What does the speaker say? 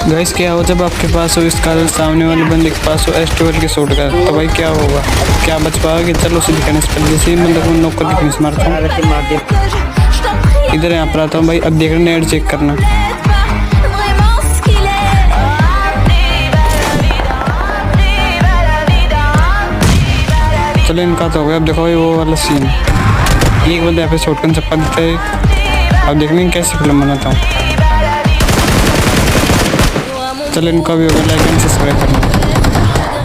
Guys क्या हो जब आपके पास हो इसका सामने वाले बंदे के पास हो S12 के शॉट का, तो भाई क्या होगा, क्या बच पाओगे? चलो उसे दिखाने से पहले जैसे ही मतलब उन लोग को दिखने से मारता हूँ। इधर यहाँ पर आता हूँ भाई, अब देखना नेट चेक करना। चलो इनका तो हो गया। अब देखो भाई वो वाला सीन, एक बंदा यहाँ पे शॉटगन चप्पा देता है। अब देखने कैसे फिल्म बनाता हूँ। चलो इनका भी हो गया, लाइक एंड सब्सक्राइब करना।